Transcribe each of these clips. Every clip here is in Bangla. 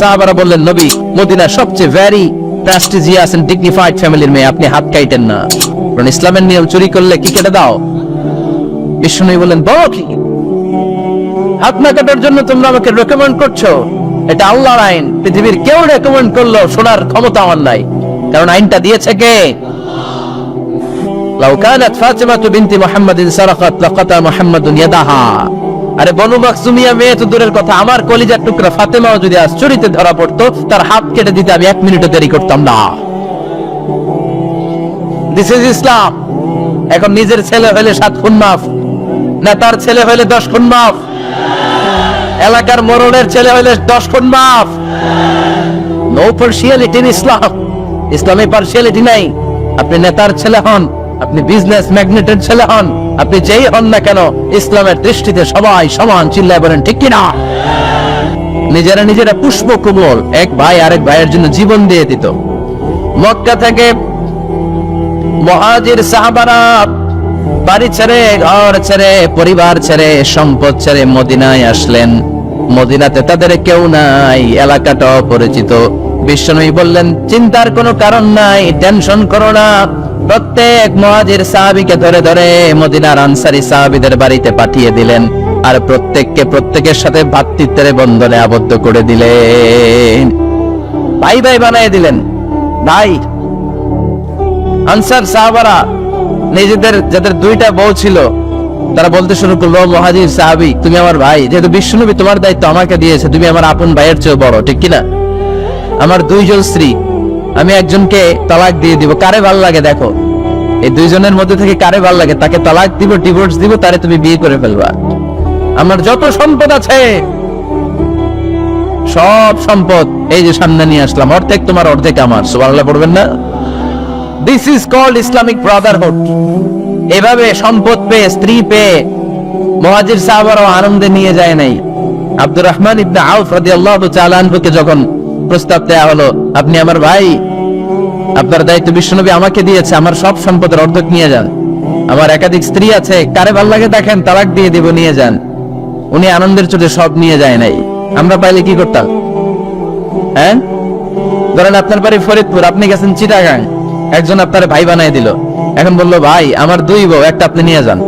সাহাবারা বললেন, নবী মদিনার সবচেয়ে ভেরি প্রেস্টিজিয়াস এন্ড ডিগনিফাইড ফ্যামিলির মেয়ে, আপনি হাত কাটেন না, কারণ ইসলামের নিয়ম চুরি করলে কি কেটে দাও? বিষ্ণু বললেন, বলো কি হাত না কাটার জন্য তোমরা আমাকে রেকমেন্ড করছো? এটা আল্লাহর আইন, পৃথিবীর কেউ রেকমেন্ড করলো শোনার ক্ষমতা আমার নাই, কারণ আইনটা দিয়েছে কে? লাউ কানাত ফাতিমাতু বিনতি মুহাম্মাদিন সারাকাত লাকাতা মুহাম্মাদুন ইয়াদাহা। আরে বনু মাখজুমিয়া মেয়ে তো দূরের কথা, আমার কলিজার টুকরা ফাতেমাও যদি আজ চুরিতে ধরা পড়তো, তার হাত কেটে দিতে আমি 1 মিনিটও দেরি করতাম না। দিস ইজ ইসলাম। এখন নিজের ছেলে হইলে 7 খুন মাফ, না তার ছেলে হইলে 10 খুন মাফ, এলাকার মোড়লের ছেলে হইলে 10 খুন মাফ। নো পার্সিয়ালিটি ইন ইসলাম। ইসলামে পার্সিয়ালিটি নাই। আপনি নেতার ছেলে হন, আপনি বিজনেস ম্যাগনেটের ছেলে হন, আপনি যেই হন না কেন, ইসলামের দৃষ্টিতে সবাই সমান। চিল্লায় বলেন ঠিক কিনা? নিজেরা নিজেরা পুষ্প কোমল, এক ভাই আরেক ভাইয়ের জন্য জীবন দিয়ে দিত। মক্কা থেকে মুহাজির সাহাবারা বাড়ি ছেড়ে, ঘর ছেড়ে, পরিবার ছেড়ে, সম্পদ ছেড়ে মদিনায় আসলেন। মদিনাতে তাদের কেউ নাই, এলাকাটা অপরিচিত। বিশ্বনবী বললেন, চিন্তার কোনো কারণ নাই, টেনশন করো না। প্রত্যেক মুহাজির সাহাবীকে ধরে ধরে মদিনার আনসারী সাহাবীদের বাড়িতে পাঠিয়ে দিলেন, আর প্রত্যেকের সাথে ভ্রাতৃত্বের বন্ধনে আবদ্ধ করে দিলেন, ভাই ভাই বানিয়ে দিলেন। ভাই আনসার সাহাবারা নিজেদের যাদের 2টা বউ ছিল, তারা বলতে শুরু করলো, মুহাজির সাহাবী তুমি আমার ভাই, যেহেতু বিশ্বনবী তোমার দায়িত্ব আমাকে দিয়েছে, তুমি আমার আপন ভাইয়ের চেয়ে বড়, ঠিক কিনা? আমার 2 জন স্ত্রী, আমি একজনকে তালাক দিয়ে দিব, কারে ভাল লাগে দেখো, এই 2 জনের মধ্যে থেকে কারে ভাল লাগে তাকে তালাক দিব, ডিভোর্স দিব, তারে তুমি বিয়ে করে ফেলবা। আমার যত সম্পদ আছে সব সম্পদ এই যে সামনে নিয়ে আসলাম, অর্ধেক তোমার অর্ধেক আমার। সুবহানাল্লাহ পড়বেন না? This is called Islamic brotherhood. এভাবে সম্পদ পেয়ে, স্ত্রী পেয়ে মুহাজির সাহাবারাও আনন্দে নিয়ে যায় নাই। আব্দুর রহমান ইবনে আউফ রাদিয়াল্লাহু তাআলা আনহুকে যখন প্রস্তাব দেয়া হলো, আপনি আমার ভাই, আপনার দায়িত্ব বিশ্বনবী আমাকে দিয়েছে, আমার সব সম্পদের অর্ধেক নিয়ে যান, আমার একাধিক স্ত্রী আছে, কারে ভাল লাগে দেখেন, তালাক দিয়ে দিব, নিয়ে যান। উনি আনন্দের চোটে সব নিয়ে যায় নাই। আমরা পাইলে কি করতাম? হ্যাঁ, ধরেন আপনার বাড়ি ফরিদপুর, আপনি গেছেন চিটাগাং, একজন আপনার ভাই বানাই দিল, এখন বললো, ভাই আমার 2 বউ, একটা আপনি নিয়ে যান,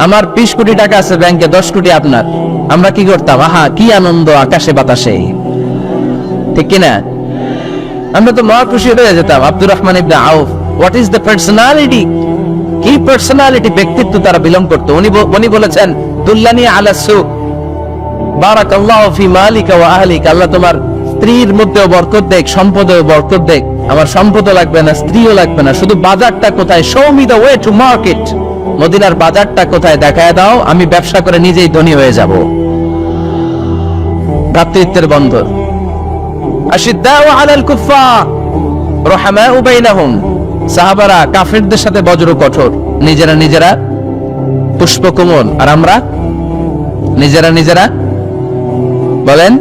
আমার 20 কোটি টাকা আছে ব্যাংকে, 10 কোটি আপনার। আমরা কি করতাম? আহা কি আনন্দ আকাশে বাতাসে, ঠিক কিনা? আমরা তো মহা খুশি হয়ে যেতাম। আব্দুর রহমান ইবনে আউফ, হোয়াট ইজ দ্য পার্সোনালিটি, কি পার্সোনালিটি, ব্যক্তিত্ব তারা বিলং করতো। উনি বলেছেন, দুল্লানি আলা সুক বারাকাল্লাহু ফি মালিকা ওয়া আহলিকা, আল্লাহ তোমার স্ত্রীর মধ্যেও বরকত দেখ, সম্পদেও বরকত দেখ। আমার সম্পদও লাগবে না, স্ত্রীও লাগবে না, শুধু বাজারটা কোথায়, show me the way to market, মদিনার বাজারটা কোথায় দেখায় দাও, আমি ব্যবসা করে নিজেই ধনী হয়ে যাব। ভ্রাতৃত্বের বন্ধন। আশিদ্দাউ আলাল কুফফার রহমাউ বাইনাহুম, সাহাবারা কাফেরদের সাথে বজ্র কঠোর, নিজেরা নিজেরা পুষ্পকমল, আর আমরা নিজেরা নিজেরা বলেন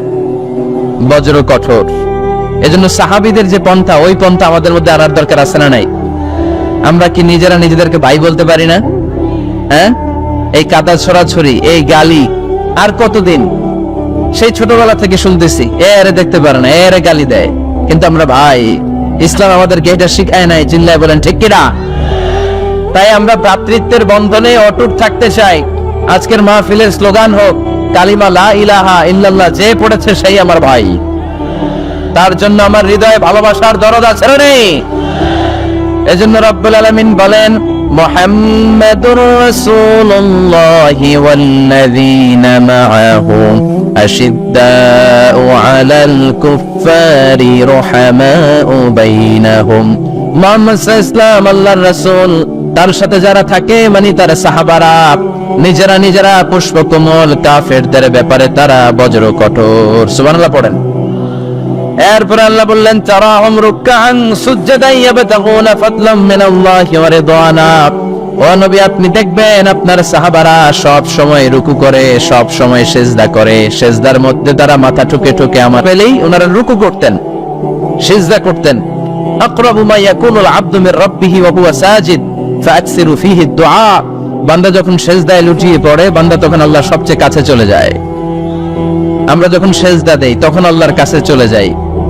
বজ্র কঠোর। এজন্য সাহাবীদের যে পন্থা, ওই পন্থা আমাদের মধ্যে আনার দরকার আছে না নাই? আমরা কি নিজেরা নিজেদেরকে ভাই বলতে পারি না? হ্যাঁ, এই কাদা ছড়াছড়ি, এই গালি আর কতদিন? সেই ছোটবেলা থেকে শুনতেছি, এরে দেখতে পারে না, এরে গালি দেয়, কিন্তু আমরা ভাই। ইসলাম আমাদেরকে এটা শিখায় নাই। চিল্লায় বলেন ঠিক কিনা? তাই আমরা ভ্রাতৃত্বের বন্ধনে অটুট থাকতে চাই। আজকের মাহফিলের স্লোগান হোক, কালিমা লা ইলাহা ইল্লাল্লাহ, যে পড়েছে সেই আমার ভাই, তার জন্য আমার হৃদয়ে ভালোবাসার দরদ আছে রে। এজন্য রব্বুল আলামিন বলেন, মুহাম্মাদুর রাসূলুল্লাহি ওয়াল্লাযীনা মাআহু আশিদ্দাউ আলাল কুফফারি রহমাউ বাইনাহুম। মুহাম্মদ সাল্লাল্লাহু আলাইহি আল্লাহর রাসূল, তার সাথে যারা থাকে মানে তার সাহাবারা, নিজেরা নিজেরা পুষ্পকমল, কাফেরদের ব্যাপারে তারা বজ্র কঠোর। সুবহানাল্লাহ পড়েন। এরপর আল্লাহ বললেন, তারাহুম রুকআন সুজদান ইয়াবতাগুনা ফাদলাম মিনাল্লাহি ওয়া রিদওয়ানা। ও নবী, আপনি দেখবেন আপনার সাহাবারা সব সময় রুকু করে, সব সময় সিজদা করে, সিজদার মধ্যে তারা মাথা ঠুকে ঠুকে আমার পেলেই ওনারা রুকু করতেন, সিজদা করতেন। আকরাবু মা ইয়াকুনুল আবদু মির রাব্বিহি ওয়া হুয়া সাজিদ ফাআকসিরু ফীহি দুআ। বান্দা যখন সিজদায় লুটিয়ে পড়ে, বান্দা তখন আল্লাহর সবচেয়ে কাছে চলে যায়। আমরা যখন সেজদা দেই তখন আল্লাহর কাছে চলে যাই।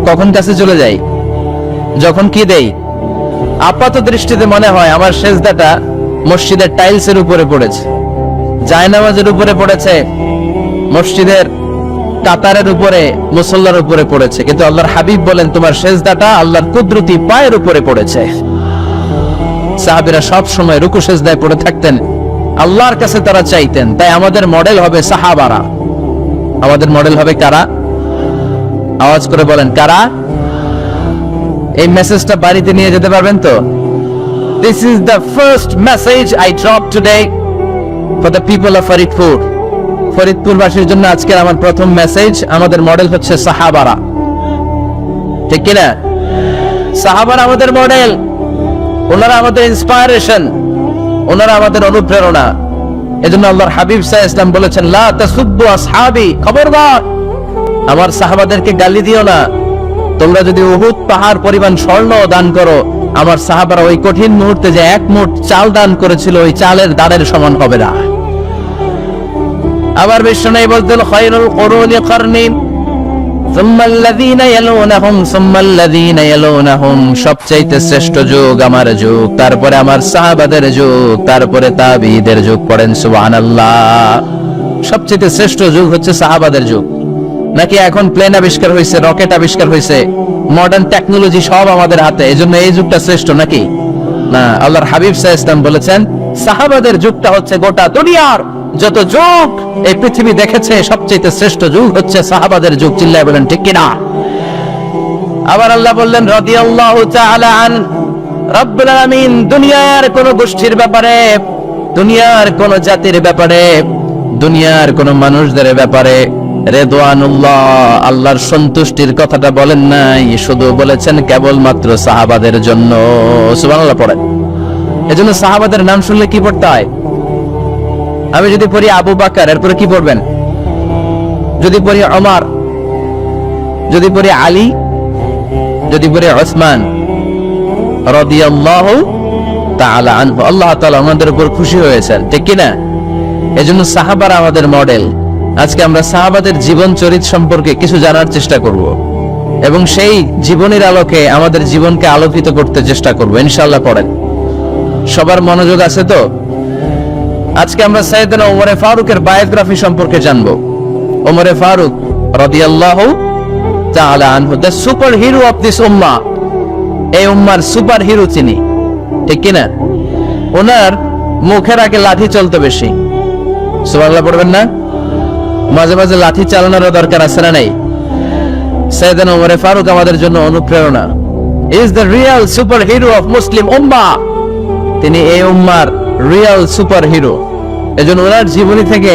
কখন কাছে চলে যাই? যখন কি দেই? আপাত দৃষ্টিতে মনে হয় আমার সেজদাটা মসজিদের টাইলসের উপরে পড়েছে, জায়নামাজের উপরে পড়েছে, মসজিদের কাতারের উপরে, মুসল্লার উপরে পড়েছে, কিন্তু আল্লাহর হাবিব বলেন তোমার সেজদাটা আল্লাহর কুদরতি পায়ের উপরে পড়েছে। সাহাবীরা সব সময় রুকু সেজদায় পড়ে থাকতেন, আল্লাহর কাছে তারা চাইতেন। তাই আমাদের মডেল হবে সাহাবারা। আমাদের মডেল হবে কারা? আওয়াজ করে বলেন কারা? এই মেসেজটা বাড়িতে নিয়ে যেতে পারবেন তো? This is the first message I dropped today for the people of Faridpur. ফরিদপুরবাসীর জন্য আজকের আমার প্রথম মেসেজ, আমাদের মডেল হচ্ছে সাহাবারা। ঠিক কিনা? সাহাবারা আমাদের মডেল, ওনারা আমাদের ইন্সপায়ারেশন, ওনারা আমাদের অনুপ্রেরণা। এজন্য আল্লাহর হাবিব সাল্লাল্লাহু আলাইহি ওয়াসাল্লাম বলেছেন লা তাসুব্বু আসহাবি, খবরদার আমার সাহাবাদেরকে গালি দিও না। তোমরা যদি উহুদ পাহাড় পরিমাণ স্বর্ণ দান করো, আমার সাহাবারা ওই কঠিন মুহূর্তে যে এক মুঠ চাল দান করেছিল ওই চালের দানের সমান হবে না। আবার বিষ্ণু বলতেন খায়রুল কুরুনি কারনি সুম্মা আল্লাযীনা ইয়ালুনাহুম সুম্মা আল্লাযীনা ইয়ালুনাহুম, সবচেয়ে শ্রেষ্ঠ যুগ আমার যুগ, তারপরে আমার সাহাবাদের যুগ, তারপরে তাবিঈদের যুগ। পড়েন সুবহানাল্লাহ। সবচেয়ে শ্রেষ্ঠ যুগ হচ্ছে সাহাবাদের যুগ। নাকি এখন প্লেন আবিষ্কার হয়েছে, রকেট আবিষ্কার হয়েছে, মডার্ন টেকনোলজি সব আমাদের হাতে, এজন্য এই যুগটা শ্রেষ্ঠ নাকি? না, আল্লাহর হাবিব সাল্লাল্লাহু আলাইহি ওয়াসাল্লাম বলেছেন সাহাবাদের যুগটা হচ্ছে গোটা দুনিয়ার যত যুগ এই পৃথিবী দেখেছে সবচেয়ে শ্রেষ্ঠ যুগ হচ্ছে সাহাবাদের যুগ। চিল্লায় বলেন ঠিক কিনা? আবার আল্লাহ বললেন রাদিয়াল্লাহু তাআলা আন রাব্বুল আলামিন, দুনিয়ার কোন গোষ্ঠীর ব্যাপারে, দুনিয়ার কোন জাতির ব্যাপারে, দুনিয়ার কোন মানুষদের ব্যাপারে রেদওয়ানুল্লাহ আল্লাহর সন্তুষ্টির কথাটা বলেন নাই, শুধু বলেছেন কেবলমাত্র সাহাবাদের জন্য। সুবহানাল্লাহ পড়েন। এজন্য সাহাবাদের নাম শুনলে কি পড়তে হয়? আমি যদি পড়ি আবু বকর, এরপরে কি পড়বেন? যদি পড়ি ওমর, যদি পড়ি আলী, যদি পড়ি ওসমান রাদিয়াল্লাহু তাআলা আনহু, আল্লাহ তাআলা আমাদের উপর খুশি হয়েছেন। ঠিক কি না? এজন্য সাহাবারা আমাদের মডেল। আজকে আমরা সাহাবাদের জীবন চরিত সম্পর্কে কিছু জানার চেষ্টা করব এবং সেই জীবনের আলোকে আমাদের জীবনকে আলোকিত করতে চেষ্টা করব ইনশাআল্লাহ। পড়েন, সবার মনোযোগ আছে তো? আজকে আমরা সাইয়েদনা ওমর ফারুকের বায়োগ্রাফি সম্পর্কে জানবো। ওমর ফারুক রাদিয়াল্লাহু তাআলা আনহু, the super hero of this উম্মাহ। এই উম্মার সুপার হিরো তিনি, ঠিক কি না? ওনার মুখের আগে লাঠি চলতো বেশি। সুবহানাল্লাহ পড়বেন না? মাঝে মাঝে লাঠি চালানোর দরকার আছে না নাই? সাইয়েদনা ওমর ফারুক আমাদের জন্য অনুপ্রেরণা। Is the real super hero of Muslim উম্মাহ। তিনি এই উম্মার রিয়েল সুপার হিরো। এজন্য ওনার জীবনী থেকে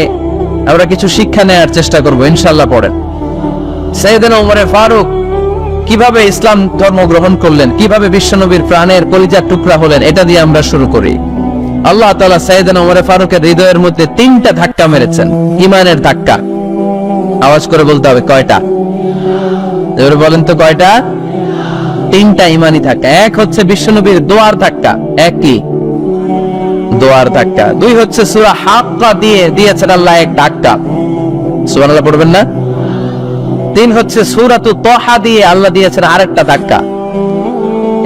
আমরা কিছু শিক্ষা নেওয়ার চেষ্টা করব ইনশাআল্লাহ। পড়েন, সাইয়েদনা ওমর ফারুক কিভাবে ইসলাম ধর্ম গ্রহণ করলেন, কিভাবে বিশ্বনবীর প্রাণের কলিজার টুকরা হলেন, এটা দিয়ে আমরা শুরু করি। আল্লাহ তাআলা সাইয়েদনা ওমর ফারুকের হৃদয়ের মধ্যে 3টা ধাক্কা মেরেছেন, ঈমানের ধাক্কা। আওয়াজ করে বলতে হবে কয়টা? এবারে বলেন তো কয়টা? 3টা ঈমানি ধাক্কা। এক হচ্ছে বিশ্বনবীর দোয়ার ধাক্কা, এক কি? দোয়ার ধাক্কা। 2 হচ্ছে সূরা হাক্কা দিয়ে দিয়েছেন আল্লাহ এক ধাক্কা, সুবহানাল্লাহ পড়বেন না? 3 হচ্ছে সূরাতু তাহা দিয়ে আল্লাহ দিয়েছেন আরেকটা ধাক্কা।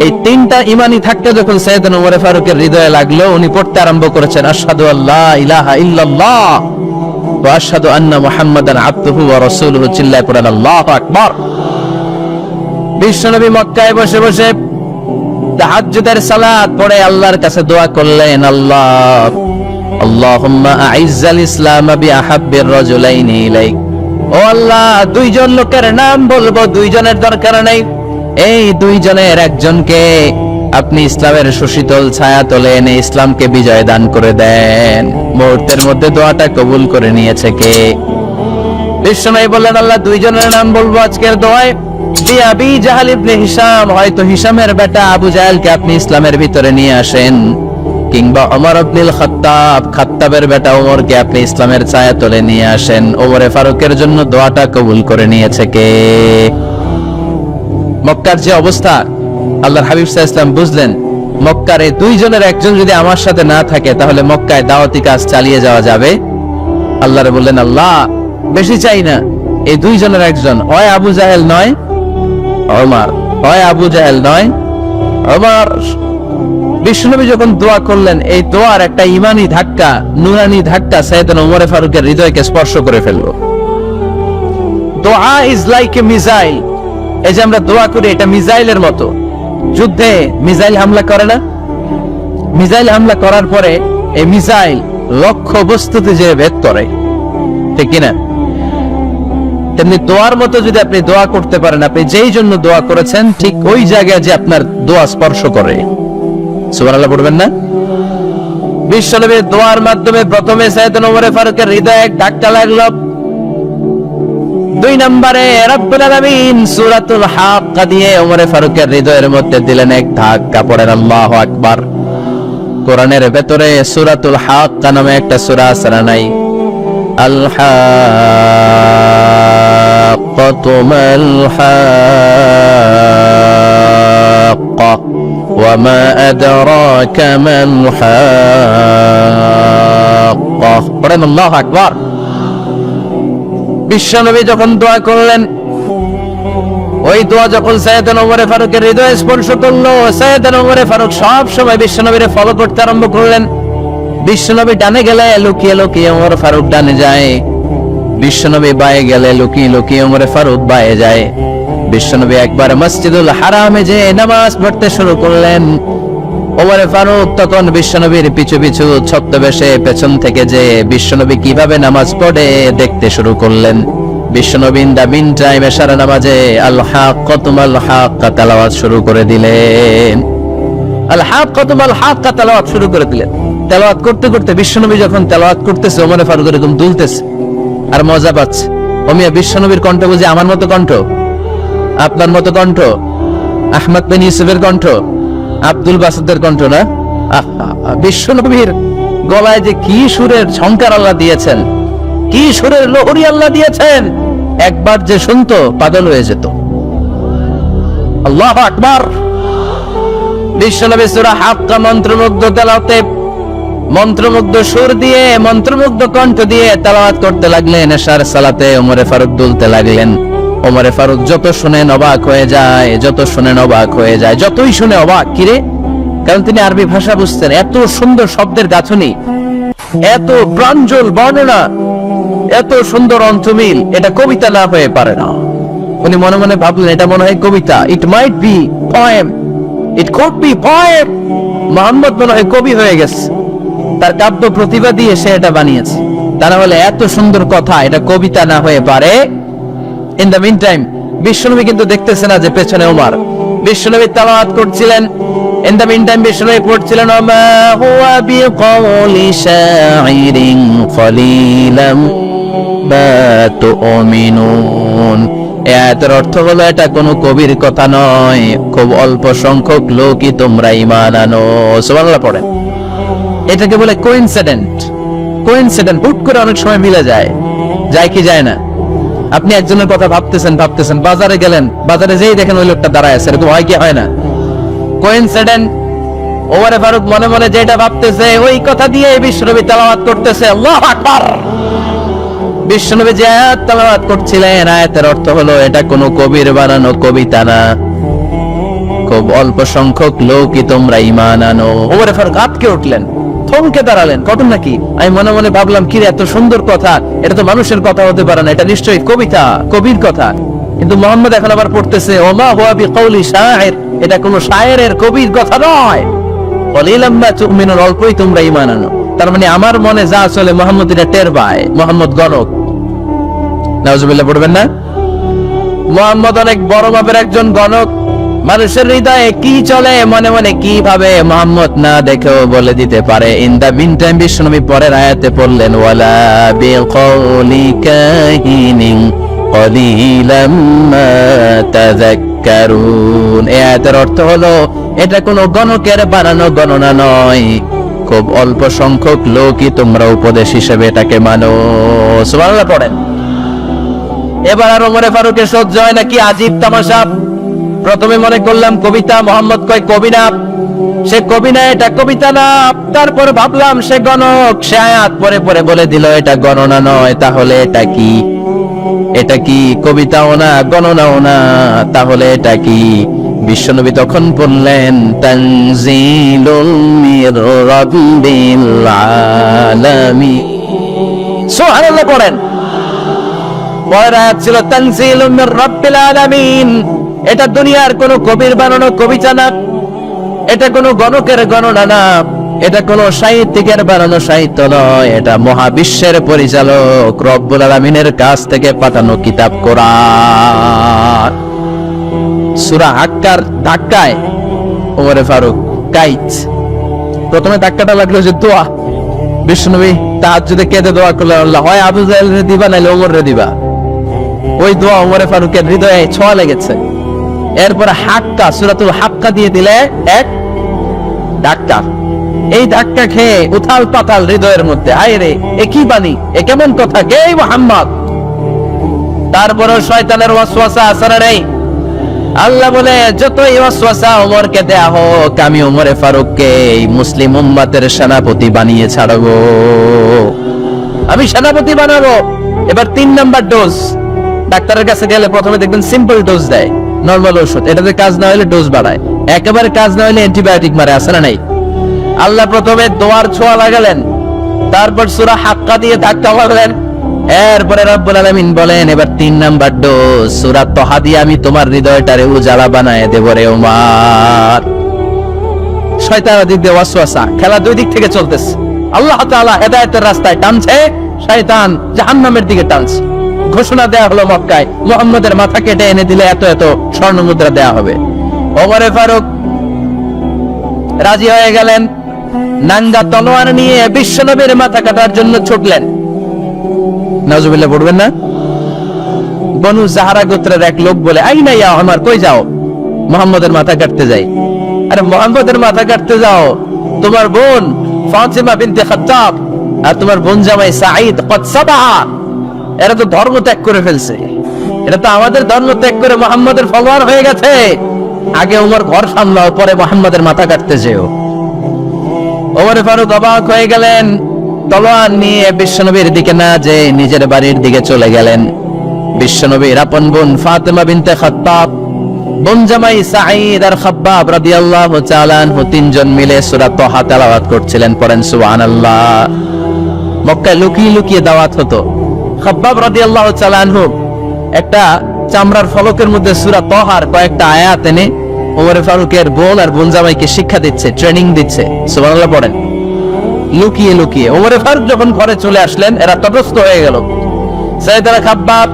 এই 3টা ঈমানি ধাক্কা যখন সাইয়েদনা ওমর ফারুকের হৃদয়ে লাগলো, উনি পড়তে আরম্ভ করেছেন আশহাদু আল্লা ইলাহা ইল্লাল্লাহ ওয়া আশহাদু আন্না মুহাম্মাদান আবদুহু ওয়া রাসূলুহু। চিল্লায় পড়েন আল্লাহু আকবার। বিশ্বনবী মক্কায় বসে বসে তাহাজ্জুদের সালাত পড়ে আল্লাহর কাছে দোয়া করলেন, আল্লাহ আল্লাহুম্মা আইজ্জাল ইসলাম বিআহাব্বির রাজুলাইনি ইলাইক। ও আল্লাহ, 2 জন লোকের নাম বলবো, 2 জনের দরকার নাই, এই 2 জনের একজনকে আপনি ইসলামের সুশীতল ছায়া তলে এনে ইসলামকে বিজয় দান করে দেন। মুহূর্তের মধ্যে দোয়াটা কবুল করে নিয়েছে কে? বিশ্বনবী বললেন আল্লাহ 2 জনের নাম বলবো আজকের দোয়ায়। আবি জাহল ইবনে হিশাম, হয়তো হিশামের বেটা আবু জাহেলকে আপনি ইসলামের ভিতরে নিয়ে আসেন, কিংবা ওমর ইবনুল খাত্তাব, খাত্তাবের বেটা ওমরকে আপনি ইসলামের ছায়া তলে নিয়ে আসেন। ওমর ফারুকের জন্য দোয়াটা কবুল করে নিয়েছে কে? মক্কার যে অবস্থা, আল্লাহর হাবিব সাল্লাল্লাহু আলাইহি ওয়াসাল্লাম বুঝলেন মক্কার এই 2 জনের একজন যদি আমার সাথে না থাকে তাহলে মক্কায় দাওয়াতি কাজ চালিয়ে যাওয়া যাবে। আল্লাহরে বললেন, আল্লাহ বেশি চাই না, এই দুইজনের একজন, হয় আবু জাহেল নয় ওমর, হয় আবু জাহেল নয় ওমর। বিশ্বনবী যখন দোয়া করলেন, এই দোয়ার একটা ইমানি ধাক্কা, নুরানি ধাক্কা সাইয়েদনা ওমর ফারুকের হৃদয়কে স্পর্শ করে ফেললো। দোয়া ইজ লাইক এ মিসাইল। এই যে আমরা দোয়া করি, এটা মিসাইলের মতো। যুদ্ধে মিসাইল হামলা করে না? মিসাইল হামলা করার পরে এই মিসাইল লক্ষ্য বস্তুতে যে ভেদ করে, ঠিক কিনা? তেমনি দোয়ার মতো যদি আপনি দোয়া করতে পারেন, আপনি যেই জন্য দোয়া করেছেন ঠিক ওই জায়গায় যে আপনার দোয়া স্পর্শ করে। সুবহানাল্লাহ পড়বেন না? বিশ্বনবীর দোয়ার মাধ্যমে প্রথমে সাইয়েদনা ওমর ফারুকের হৃদয়ে এক ধাক্কা লাগলো। 2 নম্বরে রব্বুল আলামিন সূরাতুল হাক্কা দিয়ে ওমর ফারুকের হৃদয়ের মধ্যে দিলেন এক ধাক্কা। পড়েন আল্লাহু আকবার। কোরআনের ভেতরে সূরাতুল হাক্কা নামে একটা সূরা আছে না নাই? আল হাক্কাতু মাল হাক্কা ওয়া মা আদরাকা মাল হাক্কা। পড়েন আল্লাহু আকবার। বিশ্বনবী যখন দোয়া করলেন, ওই দোয়া যখন সাইয়েদনা ওমর ফারুকের হৃদয়ে স্পর্শ করলো, সাইয়েদনা ওমর ফারুক সব সময় বিশ্বনবীরে ফলো করতে আরম্ভ করলেন। বিশ্বনবী ডানে গেলে লুকিয়ে লুকিয়ে ওমর ফারুক ডানে যায়, বিশ্বনবী বায়ে গেলে লুকিয়ে লুকিয়ে ওমর ফারুক বায়ে যায়। বিশ্বনবী একবার মসজিদুল হারামে যে নামাজ পড়তে শুরু করলেন, ওমর ফারুক তখন বিশ্বনবীর পিছু পিছু ছদ্মবেশে পেছন থেকে যে বিশ্বনবী কিভাবে নামাজ পড়ে দেখতে শুরু করলেন। বিশ্বনবী ইন দা মিন টাইম এশার নামাজে আল হাক্কাতু মাল হাক্কা তেলাওয়াত শুরু করে দিলেন। আল হাক্কাতু মাল হাক্কা তেলাওয়াত শুরু করে দিলেন। তেলাওয়াত করতে করতে বিশ্বনবী যখন তেলাওয়াত করতেছে, ওমর ফারুক এরকম দুলতেছে আর মজা পাচ্ছে। ওমিয়া বিশ্বনবীর কণ্ঠ বুঝি আমার মতো কণ্ঠ, আপনার মতো কণ্ঠ, আহমদ বিন ইউসুফের কণ্ঠ, আব্দুল বাসুদের কণ্ঠ না? বিশ্বনবীর গলায় যে কি সুরের ঝংকার আল্লাহ দিয়েছেন, কি সুরের লোহরি আল্লাহ দিয়েছেন, একবার যে শুনতো পাগল হয়ে যেত। আল্লাহু আকবার। বিশ্বনবী সূরা হাক্কা মন্ত্রমুগ্ধ তেলাওয়াতে, মন্ত্রমুগ্ধ সুর দিয়ে, মন্ত্রমুগ্ধ কণ্ঠ দিয়ে তেলাওয়াত করতে লাগলেন। এশার সালাতে ওমর ফারুক দুলতে লাগলেন। ওমর ফারুক যত শুনেন অবাক হয়ে যায়, যত শুনেন অবাক হয়ে যায়, যতই শুনে অবাক। কিরে? কারণ তিনি আরবি ভাষা বুঝতেন। এত সুন্দর শব্দের গাঁথনি, এত প্রাঞ্জল বর্ণনা, এত সুন্দর অন্তমিল, এটা কবিতা না হয়ে পারে না। উনি মনে মনে ভাবলেন, এটা মনে হয় কবিতা। It might be poem, it could be poem. Muhammad মনে হয় কবি হয়ে গেছে, তার কাব্য প্রতিভা দিয়ে সে এটা বানিয়েছে। তা না হলে এত সুন্দর কথা, এটা কবিতা না হয়ে পারে। ইন দ্য মিন টাইম বিশ্বনবী কিন্তু দেখতেছে না যে পেছনে ওমর। বিশ্বনবী তেলাওয়াত করছিলেন। ইন দ্য মিন টাইম বিশ্বনবী পড়ছিলেন, ওমা হুয়া বিকাউলি শাইরিন কলিলাম মা তুমিনুন। এর অর্থ হলো এটা কোনো কবির কথা নয়, খুব অল্প সংখ্যক লোকই তোমরা ঈমান আনো। সুবহানাল্লাহ পড়েন। এটাকে বলে কোইনসিডেন্ট। কোইনসিডেন্ট হুট করে অনেক সময় মিলে যায়, যায় কি যায় না? আপনি একজনের কথা ভাবতেছেন ভাবতেছেন, বাজারে গেলেন, বাজারে যেই দেখেন ওই লোকটা দাঁড়ায় আছে। এরকম হয় কি হয় না? কোইনসিডেন্ট। ওমর ফারুক মনে মনে যেটা ভাবতেছে ওই কথা দিয়ে বিশ্বনবী তেলাওয়াত করতেছে। আল্লাহু আকবার। বিশ্বনবী যে আয়াত তেলাওয়াত করছিলেন, আয়াতের অর্থ হলো এটা কোনো কবির বানানো কবিতা না, খুব অল্প সংখ্যক লোকই তোমরা ঈমান আনো। ওমর ফারুক আটকে উঠলেন, থমকে দাঁড়ালেন। ঘটনা কি? আমি মনে মনে ভাবলাম, কি রে, এত সুন্দর কথা, এটা তো মানুষের কথা হতে পারে না, এটা নিশ্চয়ই কবিতা, কবির কথা। কিন্তু মুহাম্মদ এখন আবার পড়তেছে, ওমা হুয়া বিকাউলি শাইর, এটা কোনো শায়েরের, কবির কথা নয়। কলিলাম মা তুমিনুন, অল্পই তোমরা ঈমান আনো। তার মানে আমার মনে যা চলে মুহাম্মদ এটা টের পায়। মুহাম্মদ গণক। নাউজুবিল্লাহ পড়বেন না? মুহাম্মদ অনেক বড় মাপের একজন গণক। মানুষের হৃদয়ে কি চলে, মনে মনে কি ভাবে, মুহাম্মদ না দেখেও বলে দিতে পারে। ইন দা মিন টাইম বিশ্বনবী পরের আয়াতে পড়লেন, ওয়ালা বিকাউলি কাহিনিন কলিলাম মা তাযাক্কারুন। এই আয়াতের অর্থ হলো এটা কোনো গণকের বানানো গণনা নয়, খুব অল্প সংখ্যক লোকই তোমরা উপদেশ হিসেবে এটাকে মানো। সুবহানাল্লাহ পড়েন। এবার আর ওমর ফারুকের সহ্য হয় না, কি আজীব তামাশা। প্রথমে মনে করলাম কবিতা, মোহাম্মদ কয় কবি না, সে কবি না, এটা কবিতা না। তারপর ভাবলাম সে গণক, সে আয়াত পরে পরে বলে দিল এটা গণনা নয়, তাহলে এটা কি? এটা কি কবিতাও না, গণনাও না, তাহলে এটা কি? বিশ্বনবী তখন বললেন তানজিলুল মির রাব্বিল আলামিন। সুবহানাল্লাহ পড়েন। পরের আয়াত ছিল তানজিলুম মির রাব্বিল আলামিন। এটা দুনিয়ার কোন কবির বানানো কবিতা না, এটা কোন গণকের গণনা না, এটা কোন সাহিত্যিকের বানানো সাহিত্য নয়, এটা মহাবিশ্বের পরিচালক রব্বুল আলামিনের কাছ থেকে পাঠানো কিতাব কোরআন। সূরা হাক্কার ধাক্কায় ওমরে ফারুক কাইত। প্রথমে ধাক্কাটা লাগলো যে দোয়া। বিশ্বনবী তাহাজ্জুদে কেঁদে দোয়া করলেন, আল্লাহ হয় আবু জাহেলরে দিবা নাইলে ওমরে দিবা। ওই দোয়া ওমরে ফারুকের হৃদয়ে ছোঁয়া লেগেছে। এরপরে হাক্কা, সূরাতুল হাক্কা দিয়ে দিলে এক ধাক্কা। এই ধাক্কা খেয়ে উথাল পাতাল হৃদয়ের মধ্যে, হায় রে এ কি বাণী, এ কেমন কথা, কে মুহাম্মদ? তারপরে শয়তানের ওয়াসওয়াসা আসরে নেই। আল্লাহ বলে যতই ওয়াসওয়াসা ওমরকে দেয়া হোক, আমি ওমরে ফারুককে এই মুসলিম উম্মতের সেনাপতি বানিয়ে ছাড়বো, আমি সেনাপতি বানাবো। এবার 3 নাম্বার ডোজ। ডাক্তারের কাছে গেলে প্রথমে দেখবেন সিম্পল ডোজ দেয়, নরমাল ওষুধ। এটাতে কাজ না হলে ডোজ বাড়ায়, একেবারে কাজ না হলে অ্যান্টিবায়োটিক মারে, আছে না নাই? আল্লাহ প্রথমে দোয়ার ছোঁয়া লাগালেন, তারপর সূরা হাক্কা দিয়ে ধাক্কা মারলেন, এরপরে রব্বুল আলামিন বলেন এবার 3 নাম্বার ডোজ সূরা তাহা দিয়ে আমি তোমার হৃদয়টারে উজালা বানায় দেব রে ওমর। শয়তানের দিক দিয়ে ওয়াসওয়াসা, খেলা দুই দিক থেকে চলতেছে। আল্লাহ তাআলা হেদায়েতের রাস্তায় টানছে, শয়তান জাহান্নামের দিকে টানছে। ঘোষণা দেয়া হলো মক্কায়, মুহাম্মদের মাথা কেটে এনে দিলে এত এত স্বর্ণ মুদ্রা দেয়া হবে। ওমরে ফারুক রাজি হয়ে গেলেন, নাঙ্গা তলোয়ার নিয়ে বিশ্বনবীর মাথা কাটার জন্য ছুটলেন। নাউজুবিল্লাহ পড়বেন না? বনু জাহারা গোত্রের এক লোক বলে, আইনা ইয়া ওমর, কই যাও? মুহাম্মদের মাথা কাটতে যাই। আরে মুহাম্মদের মাথা কাটতে যাও? তোমার বোন ফাতিমা বিনতে খাত্তাব আর তোমার বোন জামাই সাঈদ কদ সাবাহা, এরা তো ধর্ম ত্যাগ করে ফেলছে, এটা তো আমাদের ধর্ম ত্যাগ করে মুহাম্মদের ফলোয়ার হয়ে গেছে। আগে ওমর ঘর সামলাও, পরে মুহাম্মদের মাথা কাটতে যেও। ওমর ফারুক অবাক হয়ে গেলেন, তলোয়ার নিয়ে বিশ্বনবীর দিকে না যে নিজের বাড়ির দিকে চলে গেলেন। বিশ্বনবীর আপন বোন ফাতিমা বিনতে খাত্তাব, বোন জামাই সাঈদ আর খাব্বাব রাদিয়াল্লাহু তাআলা আনহু, 3 জন মিলে সূরা তাহা তেলাওয়াত করছিলেন। পড়েন সুবহানাল্লাহ। মক্কায় লুকিয়ে লুকিয়ে দাওয়াত হতো। খাব্বাব রাদিয়াল্লাহু তাআলা আনহু একটা চামড়ার ফলকের মধ্যে সূরা তাহার কয়েকটা আয়াত এনে ওমর ফারুকের বোন আর বোন জামাইকে শিক্ষা দিচ্ছে, ট্রেনিং দিচ্ছে। সুবহানাল্লাহ পড়েন। লুকিয়ে লুকিয়ে ওমর ফারুক যখন ঘরে চলে আসলেন, এরা তটস্থ হয়ে গেল। সাইয়েদনা খাব্বাব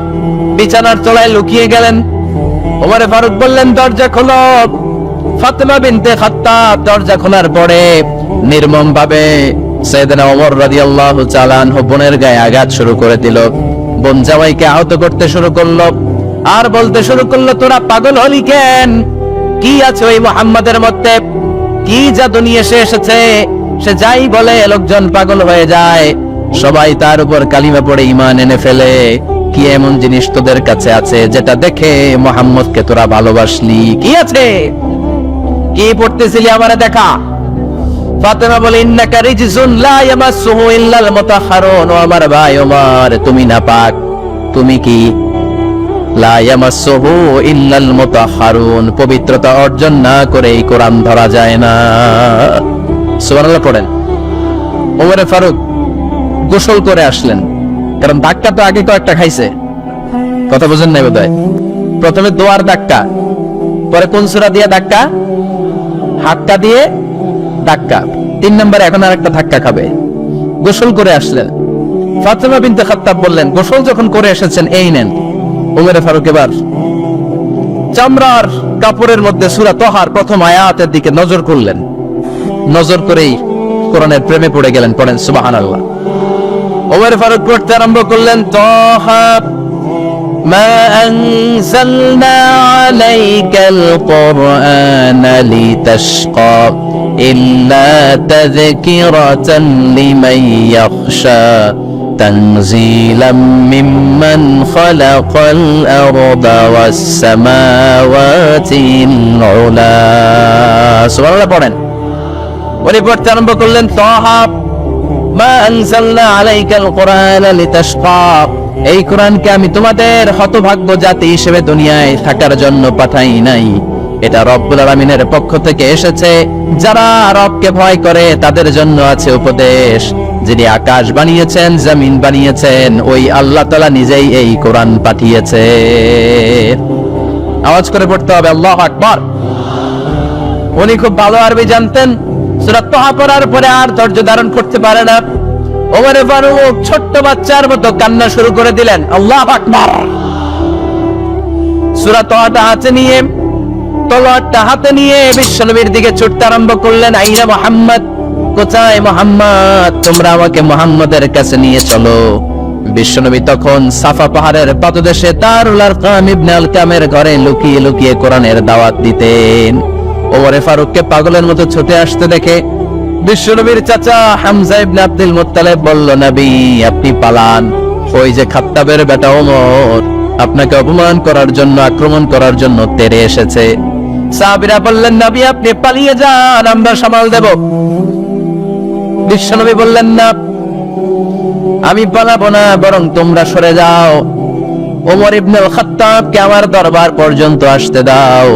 বিছানার তলায় লুকিয়ে গেলেন। ওমর ফারুক বললেন, দরজা খোলো। ফাতিমা বিনতে খাত্তাব দরজা খোলার পরে নির্মম ভাবে সাইয়েদনা ওমর রাদিয়াল্লাহু তাআলা আনহু বোনের গায়ে আঘাত শুরু করে দিল। বোন জামাইকে আহত করতে শুরু করলো আর বলতে শুরু করলো, তোরা পাগল হলি কেন? কি আছে ওই মুহাম্মাদের মধ্যে? কি জাদু নিয়ে এসেছে? সে যাই বলে লোকজন পাগল হয়ে যায়, সবাই তার উপর কালিমা পড়ে ঈমান এনে ফেলে। কি এমন জিনিস তোদের কাছে আছে যেটা দেখে মুহাম্মদকে তোরা ভালোবাসলি? কি আছে? কি পড়তেছিলি আমারে দেখা। ফাতেমা বলে, ইন্নাকা রিজসুন লা ইয়ামাসসুহু ইল্লাল মুতাহহারুন। ও আমার ভাই ওমর, তুমি নাপাক। তুমি কি? লা ইয়ামাসসুহু ইল্লাল মুতাহহারুন, পবিত্রতা অর্জন না করে এই কোরআন ধরা যায় না। সুবহানাল্লাহ পড়েন। ওমর ফারুক গোসল করে আসলেন, কারণ ধাক্কা তো আগে কয়েকটা খাইছে। কথা বুঝেন নাই বোধহয়? প্রথমে দোয়ার ধাক্কা, পরে কোন সূরা দিয়ে ধাক্কা? হাক্কা দিয়ে ধাক্কা। 3 নম্বরে এখন আর একটা ধাক্কা খাবে। গোসল করে আসলেন। ফাতিমা বিনতে খাত্তাব বললেন, গোসল যখন করে এসেছেন, এই নেন। ওমর ফারুক এবার চামড়ার কাপড়ের মধ্যে সূরা তাহার প্রথম আয়াতের দিকে নজর করলেন। নজর করেই কোরআনের প্রেমে পড়ে গেলেন। পড়েন সুবহানাল্লাহ। ওমর ফারুক পড়তে আরম্ভ করলেন, তাহা মা আনজালনা আলাইকাল কুরআনা লিতাশকা ইল্লা তাযকিরাতান লিমান ইয়াখশা তানজিলাম মিম্মান খালাকাল আরদা ওয়াস সামাওয়াতিল উলা। সুবহানাল্লাহ পড়েন। উনি পড়তে আরম্ভ করলেন, তাহা মা আনজালনা আলাইকাল কুরআনা লিতাশকা, এই কোরআনকে আমি তোমাদের হতভাগ্য জাতি হিসেবে দুনিয়ায় থাকার জন্য পাঠাই নাই, এটা রব্বুল আলামিনের পক্ষ থেকে এসেছে। যারা রবকে ভয় করে তাদের জন্য আছে উপদেশ। যিনি আকাশ বানিয়েছেন, জমিন বানিয়েছেন, ওই আল্লাহ তাআলা নিজেই এই কোরআন পাঠিয়েছে। আওয়াজ করে পড়তে হবে আল্লাহু আকবার। উনি খুব ভালো আরবি জানতেন। সূরা তাহা পড়ার পরে আর ধৈর্য ধারণ করতে পারে না। ওমর ফারুক ছোট্ট বাচ্চার মতো কান্না শুরু করে দিলেন। আল্লাহু আকবার। সূরা তাহাটা হাতে নিয়ে, তলোয়ারটা হাতে নিয়ে বিশ্বনবীর দিকে ছুটতে আরম্ভ করলেন। আইনা মুহাম্মদ, কোথায় মুহাম্মদ? তোমরা আমাকে মুহাম্মদের কাছে নিয়ে চলো। বিশ্বনবী তখন সাফা পাহাড়ের পাদদেশে দারুল আরকাম ইবনে আলকামের ঘরে লুকিয়ে লুকিয়ে কোরআনের দাওয়াত দিতেন। ওমর ফারুককে পাগলের মতো ছুটে আসতে দেখে বিশ্বনবীর চাচা হামজা ইবনে আব্দুল মুত্তালিব বলল, নবী আপনি পালান। ওই যে খাত্তাবের বেটা ওমর আপনাকে অপমান করার জন্য, আক্রমণ করার জন্য তেড়ে এসেছে। সাহাবীরা বললেন, নবী আপনি পালিয়ে যান, আমরা সামাল দেব। বিশ্বনবী বললেন, না আমি পালাবো না, বরং তোমরা সরে যাও। ওমর ইবনে আল খাত্তাবকে আমার দরবার পর্যন্ত আসতে দাও।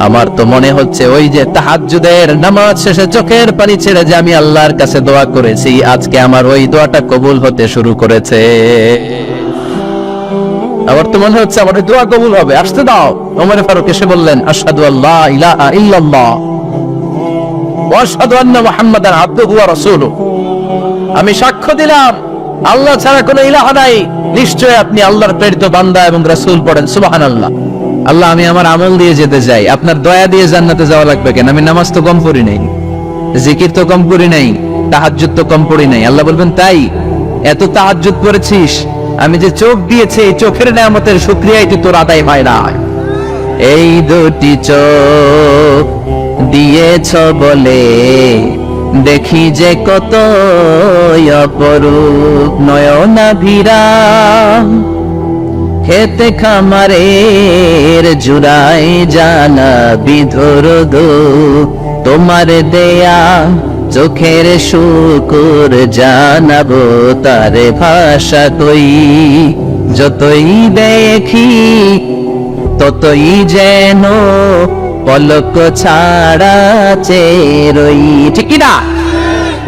আমার তো মনে হচ্ছে ওই যে তাহাজ্জুদের নামাজ শেষে চোখের পানি ছেড়ে যে আমি আল্লাহর কাছে দোয়া করেছি, আজকে আমার ওই দোয়াটা কবুল হতে শুরু করেছে। আমার তো মনে হচ্ছে আমার দোয়া কবুল হবে, আসতে দাও। ওমর ফারুক এসে বললেন, আশহাদু আল্লা ইলাহা ইল্লাল্লাহ ওয়া আশহাদু আন্না মুহাম্মাদান আবদুহু ওয়া রাসূলুহু। আমি সাক্ষ্য দিলাম আল্লাহ ছাড়া কোনো ইলাহা নাই, নিশ্চয় আপনি আল্লাহর প্রেরিত বান্দা এবং রাসূল। পড়েন সুবহানাল্লাহ। আল্লাহ আমি আমার আমল দিয়ে যেতে চাই, আপনার দয়া দিয়ে জান্নাতে যাওয়া লাগবে কেন? আমি নামাজ তো কম পড়ি নাই, জিকির তো কম করি নাই, তাহাজ্জুদ তো কম পড়ি নাই। আল্লাহ বলবেন, তাই এত তাহাজ্জুদ করেছিস, আমি যে চোখ দিয়েছি এই চোখের নেয়ামতের শুকরিয়াই তুই তোর আদায় হয় না। এই দুটি চোখ দিয়েছ বলে দেখি যে কত অপরূপ নয়নাভিরা, খেতে খামারের জুড়াই জানা বিধরদ, তোমার দেয়া চোখের শুকুর জানাবো তার ভাষা কই। যতই দেখি ততই যেন পলক ছাড়া চেরই। ঠিক না?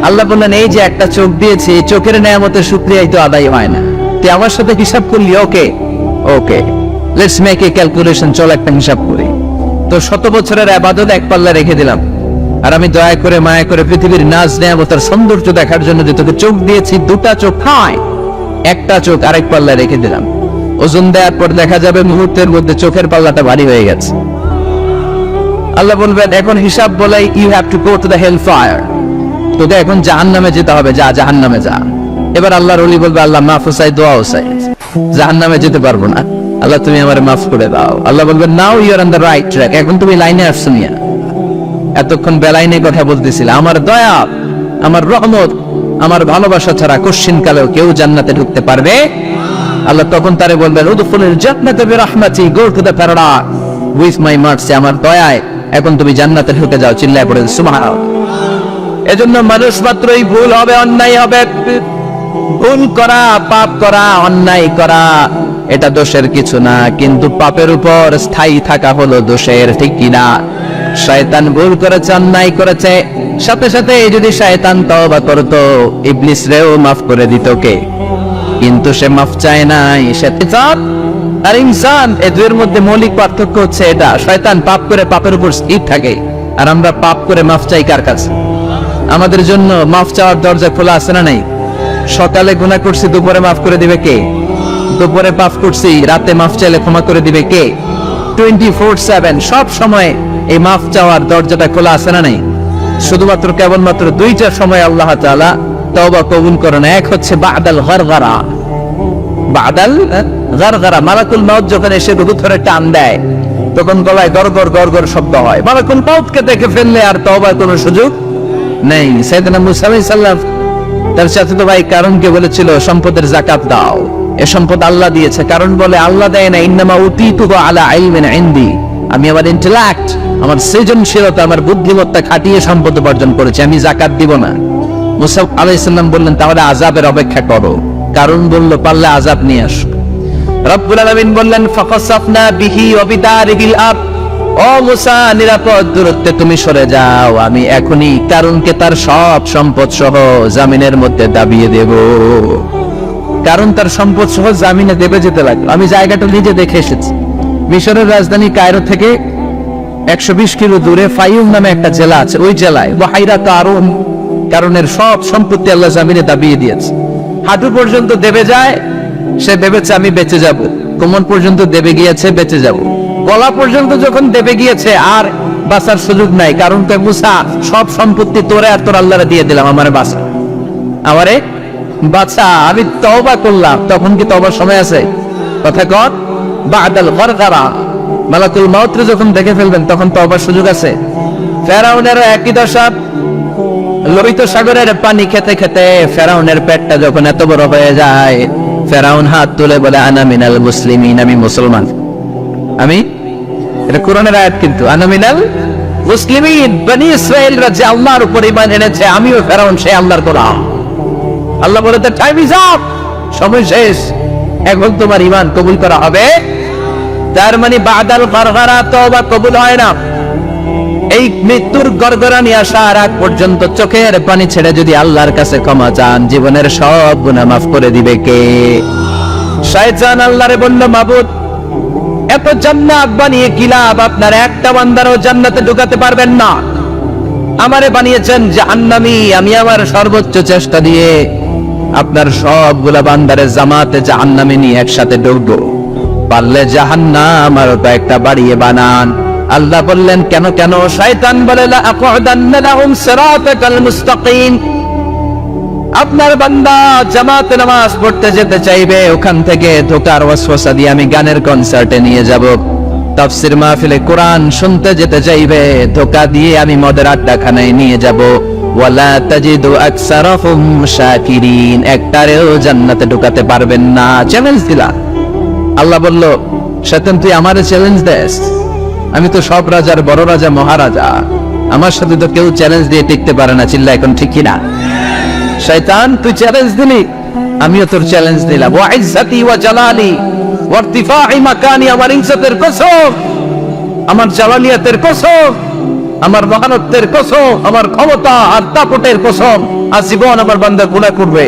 আল্লাহ বললেন, এই যে একটা চোখ দিয়েছি, চোখের নেয়ামতের শুকরিয়াই তো আদায় হয় না। তুই আমার সাথে হিসাব করলি? ওকে ওকে, লেটস মেক এ ক্যালকুলেশন। চল একটা হিসাব করি। তো 100 বছরের ইবাদত এক পাল্লা রেখে দিলাম, আর আমি দয়া করে মায়া করে পৃথিবীর নাজ নেয়ামতের সৌন্দর্য দেখার জন্য যে তোকে চোখ দিয়েছি, দুটা চোখ নয়, একটা চোখ আরেক পাল্লা রেখে দিলাম। ওজন দেওয়ার পর দেখা যাবে মুহূর্তের মধ্যে চোখের পাল্লাটা ভারী হয়ে গেছে। আল্লাহ বলবেন, এখন হিসাব বলাই, you have to go to the hell fire. তোকে এখন জাহান্নামে যেতে হবে, যা জাহান্নামে যা। এবার আল্লাহর ওলি বলবে, আল্লাহ মাফ চাই, দোয়াও চাই, জাহান্নামে যেতে পারবো না, আল্লাহ তুমি আমার মাফ করে দাও। আল্লাহ বলবেন, now you are on the right track, এখন তুমি লাইনে আসছো মিয়া। এতক্ষণ বেলাইনে কথা বলতেছিল। আমার দয়া, আমার রহমত, আমার ভালোবাসা ছাড়া কোশ্চিন কালেও কেউ জান্নাতে ঢুকতে পারবে। আল্লাহ তখন তারে বলবেন, উদখুলুল জান্নাতা বিরাহমাতি, go to the paradise with my mercy, আমার দয়ায় এখন তুমি জান্নাতে ঢুকে যাও। চিল্লায় পড়েন সুবহানাল্লাহ। এজন্য মানুষ মাত্রই ভুল হবে, অন্যায় হবে। ভুল করা, পাপ করা, অন্যায় করা এটা দোষের কিছু না, কিন্তু পাপের উপর স্থায়ী থাকা হলো দোষের। ঠিক কিনা? শয়তান ভুল করেছে, অন্যায় করেছে, সাথে সাথে যদি শয়তান তওবা করত, ইবলিস রেও মাফ করে দিত কে? কিন্তু সে মাফ চায় নাই। সে আর ইনসান, এই দুইয়ের মধ্যে মৌলিক পার্থক্য হচ্ছে এটা। শয়তান পাপ করে পাপের উপর স্থির থাকে, আর আমরা পাপ করে মাফ চাই কার কাছে? আমাদের জন্য মাফ চাওয়ার দরজা খোলা আছে না নাই? সকালে গুনাহ করছি, দুপুরে মাফ করে দিবে কে? দুপুরে পাপ করছি, রাতে মাফ চাইলে ক্ষমা করে দিবে কে? 24/7 সব সময় এই মাফ চাওয়ার দরজাটা খোলা আছে না নাই? শুধুমাত্র কেবলমাত্র দুইটা সময় আল্লাহ তাআলা তওবা কবুল করেন। এক হচ্ছে বাদাল গারগারা, বাদাল গারগারা, মালাকুল মউত যখন এসে রূহ ধরে টান দেয়, তখন গলায় গরগর গরগর শব্দ হয়। মালাকুল মউতকে দেখে ফেললে আর তওবার কোনো সুযোগ নেই। সাইয়েদনা মুসা আলাইহিস সালাম তার চাচাতো ভাই কারণকে বলেছিল, সম্পদের যাকাত দাও, এ সম্পদ আল্লাহ দিয়েছে। কারণ বলে, আল্লাহ দেয় না, ইন্নামা উতীতুহু আলা ইলমিন ইনদি, আমি আমার ইন্টেলেক্ট, আমার সৃজনশীলতা, আমার বুদ্ধিমত্তা খাটিয়ে সম্পদ উপার্জন করেছি, আমি যাকাত দিব না। মুসা আলাইহিস সালাম বললেন, তাহলে আযাবের অপেক্ষা করো। কারণ বলল পারলে আযাব নিয়ে আসো। রব্বুল আলামিন বললেন ফাকাসাফনা বিহি ওয়া বিদারিহিল আরদ, ও মুসা নিরাপদ দূরত্বে তুমি সরে যাও, আমি এখনই কারুনকে তার সব সম্পদ সহ জামিনের মধ্যে দাবিয়ে দেব। কারণ তার সম্পদ সহ জামিনে দেবে যেতে লাগলো। আমি জায়গাটা নিজে দেখে এসেছি। মিশরের রাজধানী কায়রো থেকে 120 কিলো দূরে ফাইউম নামে একটা জেলা আছে, ওই জেলায় বাহিরা কারুন, কারণের সব সম্পত্তি আল্লাহ জামিনে দাবিয়ে দিয়েছে। হাঁটু পর্যন্ত দেবে যায়, সে ভেবেছে আমি বেঁচে যাব। কোমর পর্যন্ত দেবে গিয়েছে, বেঁচে যাব। গলা পর্যন্ত যখন দেবে গিয়েছে আর বাঁচার সুযোগ নাই, কারণ তো মুসা সব সম্পত্তি তোরে আর তোর আল্লাহরে দিয়ে দিলাম, আমারে বাঁচা, আমারে বাঁচা, আমি তওবা করলাম। তখন কি তওবার সময় আছে? কথা কর, বাদাল গরগারা, মালাকুল মাউত যখন দেখে ফেলবেন তখন তওবার সুযোগ আছে। ফেরাউনের একই দশা, লোহিত সাগরের পানি খেতে খেতে ফেরাউনের পেটটা যখন এত বড় হয়ে যায়, ফেরাউন হাত তুলে বলে আনা মিনাল মুসলিমিন, আমি মুসলমান। আমি, এটা কোরআনের আয়াত কিন্তু, আনা মিনাল মুসলিমিন, বনি ইসরাইলরা যে আল্লাহর উপর ঈমান এনেছে, আমিও ফেরাউন সে আল্লাহর গোলাম। আল্লাহ বলে দ্য টাইম ইজ আপ, সময় শেষ, এখন তোমার ঈমান কবুল করা হবে। তার মানে বাদাল গরগরা তওবা কবুল হয় না। এই মৃত্যুর গড়গড়ানি আসার আগ পর্যন্ত চোখের পানি ছেড়ে যদি আল্লাহর কাছে ক্ষমা চান, জীবনের সব গুনাহ মাফ করে দিবে কে? শয়তান আল্লাহরে বলল, মাবুদ এত জান্নাত বানিয়ে কি লাভ, আপনার একটা বান্দারও জান্নাতে ঢুকাতে পারবেন না। আমারে বানিয়েছেন জাহান্নামী, আমি আমার সর্বোচ্চ চেষ্টা দিয়ে আপনার সবগুলা বান্দারে জামাতে জাহান্নামে নিয়ে একসাথে ঢুকবো, পারলে জাহান্নাম আরো একটা বাড়িয়ে বানান। আল্লাহ বললেন কেন কেন? শয়তান বলে লা আকুদান্না লাহুম সিরাতাকাল মুস্তাকিম, আপনার বান্দা জামাতে নামাজ পড়তে যেতে চাইবে, ওখান থেকে ধোকার ওয়াসওয়াসা দিয়ে আমি গানের কনসার্টে নিয়ে যাব। তাফসীর মাহফিলে কোরআন শুনতে যেতে চাইবে, ধোকা দিয়ে আমি মদের আড্ডাখানায় নিয়ে যাব। ওয়ালা তাজিদু আকসারাহুম শাকিরিন, একটারেও জান্নাতে ঢুকাতে পারবেন না। চ্যালেঞ্জ দিলা। আল্লাহ বলল, শয়তান তুই আমারে চ্যালেঞ্জ দেস? আমি তো সব রাজার বড় রাজা, মহারাজা, আমার সাথে তো কেউ চ্যালেঞ্জ দিয়ে টিকতে পারে না। চিল্লা এখন ঠিক কিনা? শয়তান তুই চ্যালেঞ্জ দিলি, আমিও তোর চ্যালেঞ্জ দিলাম। ওয়া ইজ্জতি ওয়া জালালি ওয়া ইরতিফা'i মাকানি, আমার ইজ্জতের কসম, আমার জালালিয়াতের কসম, আমার মহানত্বের কসম, আমার ক্ষমতা আর দাপটের কসম, আজীবন আমার বান্দা গুনাহ করবে,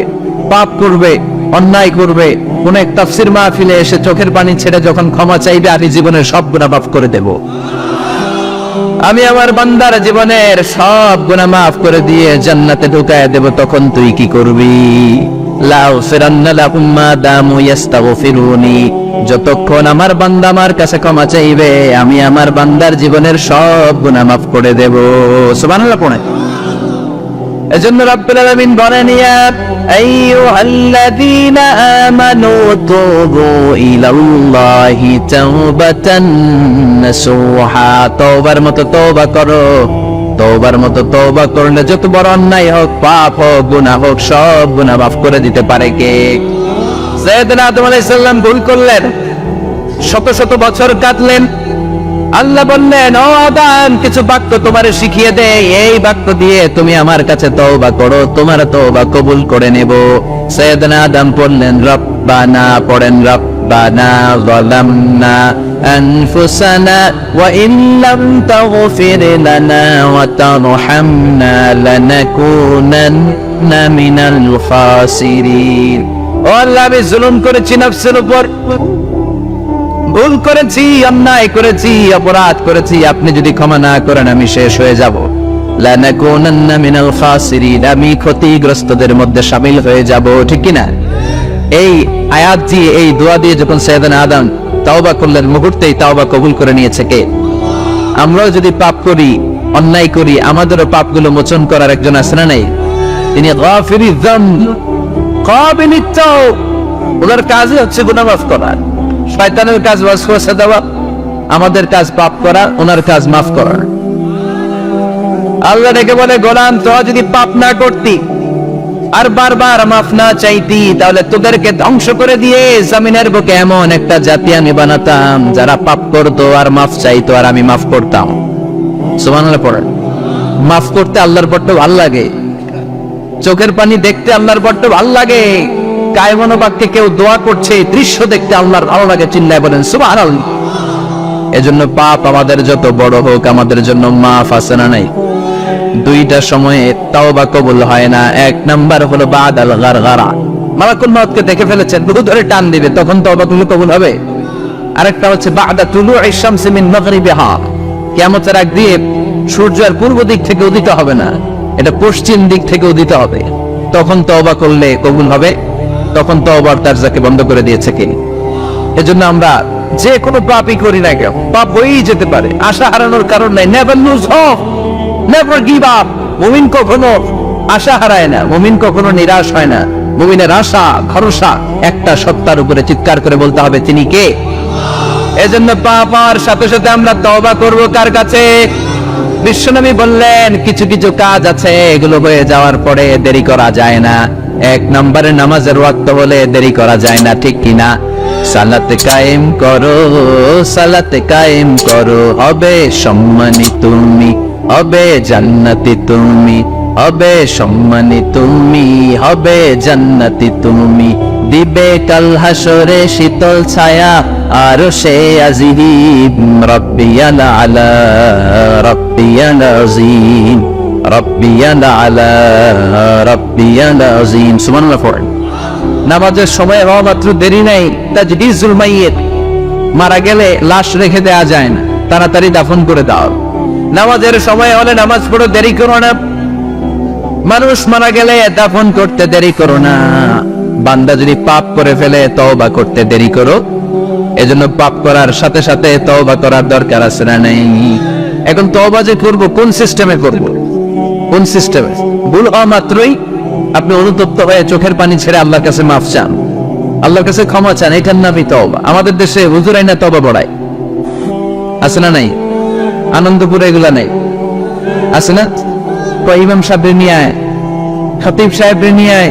পাপ করবে, অন্যায় করবে, কোন এক তাফসীর মাহফিলে এসে চোখের পানি ছেড়ে যখন ক্ষমা চাইবে, আমি জীবনের সব গুনাহ মাফ করে দেব। আমি আমার বান্দার জীবনের সব গুনাহ মাফ করে দিয়ে জান্নাতে ঢুকায় দেব। তখন তুই কি করবি? লাউ ফিরান্না লাহুম মা দামু ইস্তাগফিরুনি, যতক্ষণ আমার বান্দা আমার কাছে ক্ষমা চাইবে, আমি আমার বান্দার জীবনের সব গুনাহ মাফ করে দেব। সুবহানাল্লাহ পড়ে। এজন্য রব্বুল আলামিন বলেন, ইয়া আইয়ুহাল্লাযীনা আমানু তুবু ইলাল্লাহি তাওবাতান নাসুহা, তওবার মতো তওবা করো। তওবার মতো তওবা করলে যত বড় অন্যায় হোক, পাপ হোক, গুনাহ হোক, সব গুনাহ মাফ করে দিতে পারে কে? সাইয়েদনা আদম আলাইহিস সালাম ভুল করলেন, শত শত বছর কাটলেন। আল্লাহ বললেন, ও আদম, কিছু বাক্য তোমারে শিখিয়ে দেই, এই বাক্য দিয়ে তুমি আমার কাছে তওবা করো, তোমার তওবা কবুল করে নেব। সাইয়েদনা আদম পড়লেন রব্বানা, পড়েন রব্বানা যালামনা আনফুসানা ওয়া ইল্লাম তাগফির লানা ওয়া তারহামনা লানাকুনান্না মিনাল খাসিরিন। ও আল্লাহ, আমি জুলুম করেছি নফসের উপর, ভুল করেছি, অন্যায় করেছি, অপরাধ করেছি, আপনি যদি ক্ষমা না করেন আমি শেষ হয়ে যাব। লানাকুনান্না মিনাল খাসিরিন, আমি ক্ষতিগ্রস্তদের মধ্যে শামিল হয়ে যাব। ঠিক কি না? এই আয়াত দিয়ে, এই দোয়া দিয়ে যখন সাইয়েদনা আদম তাওবা করলেন, মুহূর্তেই তাওবা কবুল করে নিয়েছে কে? আমরাও যদি পাপ করি, অন্যায় করি, আমাদেরও পাপগুলো মোচন করার একজন আছে না নাই? তিনি গাফিরিয যামব কাবিলিত তাওব, ওনার কাজই হচ্ছে গুনাহ মাফ করা। শয়তানের কাজ ওয়াসওয়াসা দেওয়া, আমাদের কাজ পাপ করা, ওনার কাজ মাফ করা। আল্লাহ ডেকে বলে, গোলাম তোরা যদি পাপ না করতি আর বারবার মাফ না চাইতি, তাহলে তোদেরকে ধ্বংস করে দিয়ে জমিনের বুকে এমন একটা জাতি আমি বানাতাম যারা পাপ করতো আর মাফ চাইতো, আর আমি মাফ করতাম। সুবহানাল্লাহ পড়েন। মাফ করতে আল্লাহর বড্ড ভাল লাগে, চোখের পানি দেখতে আল্লাহর বড্ড ভাল লাগে, গায়বানো বাক্যে কেউ দোয়া করছে, এই দৃশ্য দেখতে আল্লাহর ভালো লাগে, চিল্লায় বলেন সুবহানাল্লাহ। এজন্য পাপ আমাদের যত বড় হোক, আমাদের জন্য মাফ আছে না নাই? দুইটা সময়ে তাওবা কবুল হয় না। এক নাম্বার হলো বাদাল গারগারা, মালাকুল মউতকে দেখে ফেলেছেন, বহু ধরে টান দিবে, তখন তাওবা কবুল হবে। আরেকটা হচ্ছে বাদা তুলুইশ শামসি মিন মাগরিবিহা, কিয়ামতের আগ দিয়ে সূর্যের পূর্ব দিক থেকে উদিত হবে না, এটা পশ্চিম দিক থেকে উদিত হবে, তখন তওবা করলে কবুল হবে। তখন তওবার দরজাকে বন্ধ করে দিয়েছে কে? এজন্য আমরা যে কোনো পাপই করি না কেন, পাপ হয়েই যেতে পারে, আশা হারানোর কারণ নাই। Never lose hope, never give up. মুমিন কখনো আশা হারায় না, মুমিন কখনো নিরাশ হয় না। মুমিনের আশা ভরসা একটা সত্তার উপরে, চিৎকার করে বলতে হবে তিনি কে? এজন্য পাপ হওয়ার সাথে সাথে আমরা তওবা করব কার কাছে? বিশ্বনবী বললেন কিছু কিছু কাজ আছে, এগুলো হয়ে যাওয়ার পরে দেরি করা যায় না। এক নম্বরে নামাজের ওয়াক্ত হলে দেরি করা যায় না, ঠিক কিনা? সালাতে কায়েম করো, সালাতে কায়েম করো, হবে সম্মানী তুমি, হবে জান্নাতি তুমি, হবে সম্মানী তুমি, হবে জান্নাতি তুমি। দিবে কাল হাসরে শীতল ছায়া আরশে আজিম, রব্বিয়াল আলা, রব্বিয়াল আযীম, রব্বিয়াল আলা, রব্বিয়াল আযীম। সুবহানাল্লাহ। পড়েন। নামাজের সময় হওয়া মাত্র দেরি নাই। তাজদিজুল মাইয়িত, মারা গেলে লাশ রেখে দেওয়া যায় না, তাড়াতাড়ি দাফন করে দাও। নামাজের সময় হলে নামাজ পড়ো, দেরি করো না। মানুষ মারা গেলে দাফন করতে দেরি করো না। বান্দা যদি পাপ করে ফেলে তওবা করতে দেরি করো। এজন্য পাপ করার সাথে সাথে তওবা করার দরকার আছে না নাই? এখন তওবা যে করব, কোন সিস্টেমে করব? কোন সিস্টেমে? ভুল হওয়া মাত্রই আপনি অনুতপ্ত হয়ে চোখের পানি ছেড়ে আল্লাহর কাছে মাফ চান, আল্লাহর কাছে ক্ষমা চান, এটার নামই তওবা। আমাদের দেশে হুজুর আইনা তওবা পড়ায়, আছে না নাই? আনন্দপুরে এগুলা নাই, আছে না? ইমাম সাহেব নিয়ে আয়, খতিব সাহেব নিয়ে আয়,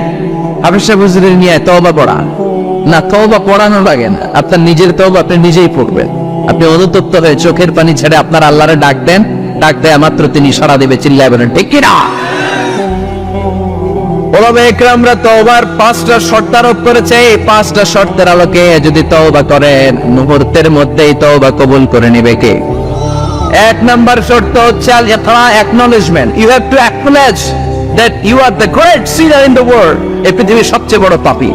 হাফেজ সাহেব হুজুরের নিয়ে আয়, তওবা পড়া না। তওবা পড়ানো লাগে না, আপনার নিজের তওবা আপনি নিজেই পড়বেন। আপনি অনুতপ্ত হয়ে চোখের পানি ছেড়ে আপনার আল্লাহরে ডাক দেন, ডাক দেয়া মাত্র তিনি সাড়া দেবে, চিল্লায় বলেন ঠিক কি না? ওলামায়ে কেরামরা তওবার 5টা শর্ত আরোপ করেছে। এই 5টা শর্তের আলোকে যদি তওবা করেন, মুহূর্তের মধ্যেই তওবা কবুল করে নেবে কে? এক নাম্বার শর্ত হচ্ছে আল ইকরা, acknowledgement. You have to acknowledge that you are the great sinner in the world, এই পৃথিবীর সবচেয়ে বড় পাপী।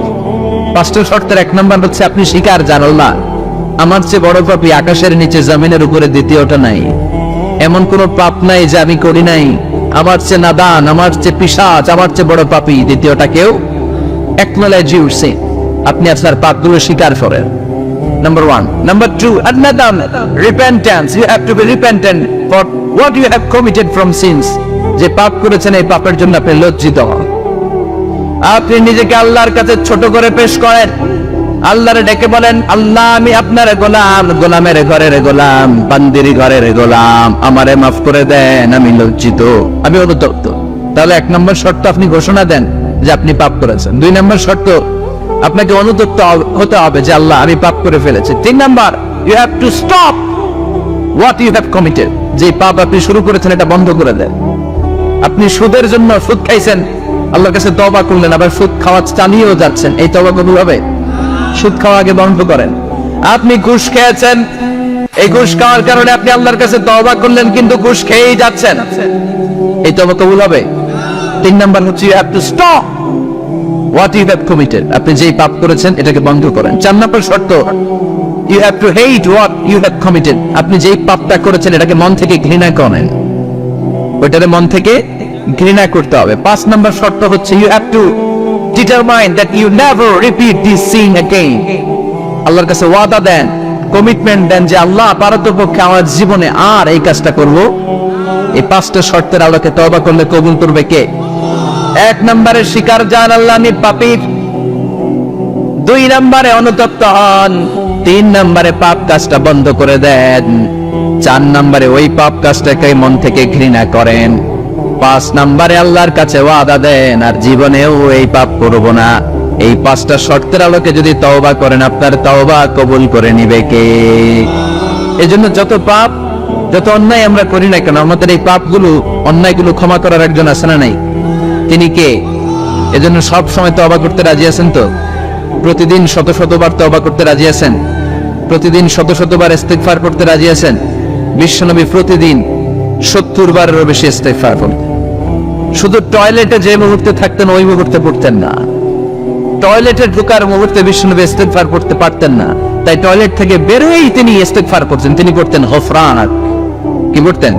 5টা শর্তের এক নাম্বার হচ্ছে আপনি স্বীকার জান, আল্লাহ আমার চেয়ে বড় পাপী আকাশের নিচে জমিনের উপরে দ্বিতীয়টা নাই। এমন কোন পাপ নাই যে আমি করি নাই। আমার চেয়ে নাদান, আমার চেয়ে পিশাচ, আমার চেয়ে বড় পাপী দ্বিতীয়টা কেউ। অ্যাকনলেজ ইউর সিন, আপনি আপনার পাপগুলো স্বীকার করেন। Number 1. Number 2, an-nadam, repentance. You have to be repentant for what you have committed from sins. যে পাপ করেছেন এই পাপের জন্য আপনি লজ্জিত হন। আপনি নিজেকে আল্লাহর কাছে ছোট করে পেশ করেন, আল্লাহরে ডেকে বলেন, আল্লাহ আমি আপনার গোলাম, গোলামের ঘরের গোলাম, বান্দির ঘরের গোলাম, আমারে মাফ করে দেন, আমি লজ্জিত, আমি অনুতপ্ত। তাহলে 1 নম্বর শর্ত আপনি ঘোষণা দেন যে আপনি পাপ করেছেন। 2 নম্বর শর্ত আপনাকে অনুতপ্ত হতে হবে যে আল্লাহ আমি পাপ করে ফেলেছি। 3 number, you have to stop what you have committed, যে পাপ আপনি শুরু করেছেন এটা বন্ধ করে দেন। আপনি সুদের জন্য সুদ খাইছেন, আল্লাহর কাছে তওবা করলেন, আবার সুদ খাওয়া চালিয়েও যাচ্ছেন, এই তওবা কবুল হবে? সুদ খাওয়া আগে বন্ধ করেন। আপনি ঘুষ খেয়েছেন, এই ঘুষ খাওয়ার কারণে আপনি আল্লাহর কাছে তওবা করলেন, কিন্তু ঘুষ খেয়েই যাচ্ছেন, এই তওবা কবুল হবে? 3 নাম্বার হচ্ছে you have to stop what you have committed, আপনি যেই পাপ করেছেন এটাকে বন্ধ করেন। 4 নম্বর শর্ত, you have to hate what you have committed, আপনি যেই পাপটা করেছেন এটাকে মন থেকে ঘৃণা করেন, ওইটারে মন থেকে ঘৃণা করতে হবে। 5 নম্বর শর্ত হচ্ছে you have to determine that you never repeat this sin again, আল্লাহর কাছে ওয়াদা দেন, কমিটমেন্ট দেন যে আল্লাহ পারতপক্ষে আমার জীবনে আর এই কাজটা করব। এই 5টা শর্তের আলোকে তওবা করলে কবুল করবে কে? 1 নম্বরে স্বীকার জান আল্লাহ আমি পাপী, 2 নম্বরে অনুতপ্ত হন, 3 নম্বরে পাপ কাজটা বন্ধ করে দেন, 4 নম্বরে ওই পাপ কাজটাকে মন থেকে ঘৃণা করেন, 5 নম্বরে আল্লাহর কাছে ওয়াদা দেন আর জীবনেও এই পাপ করব না। এই 5টা শর্তের আলোকে যদি তওবা করেন, আপনার তওবা কবুল করে নিবে কে? এজন্য যত পাপ, যত অন্যায় আমরা করি না কেন, আমাদের এই পাপগুলো, অন্যায়গুলো ক্ষমা করার একজন আছে না নাই? তিনি কে? এজন্য সব সময় তওবা করতে রাজি আছেন তো? প্রতিদিন শত শতবার তওবা করতে রাজি আছেন? প্রতিদিন শত শতবার ইস্তিগফার করতে রাজি আছেন? বিশ্বনবী প্রতিদিন 70 বারেরও বেশি ইস্তিগফার করতেন। শুধু টয়লেটে যে মুহূর্তে থাকতেন ওই মুহূর্তে পড়তেন না, টয়লেটে ঢোকার মুহূর্তে বিশ্বনবী ইস্তিগফার করতে পারতেন না, তাই টয়লেট থেকে বেরোই তিনি ইস্তিগফার করতেন। তিনি করতেন গফরানাক। কি করতেন?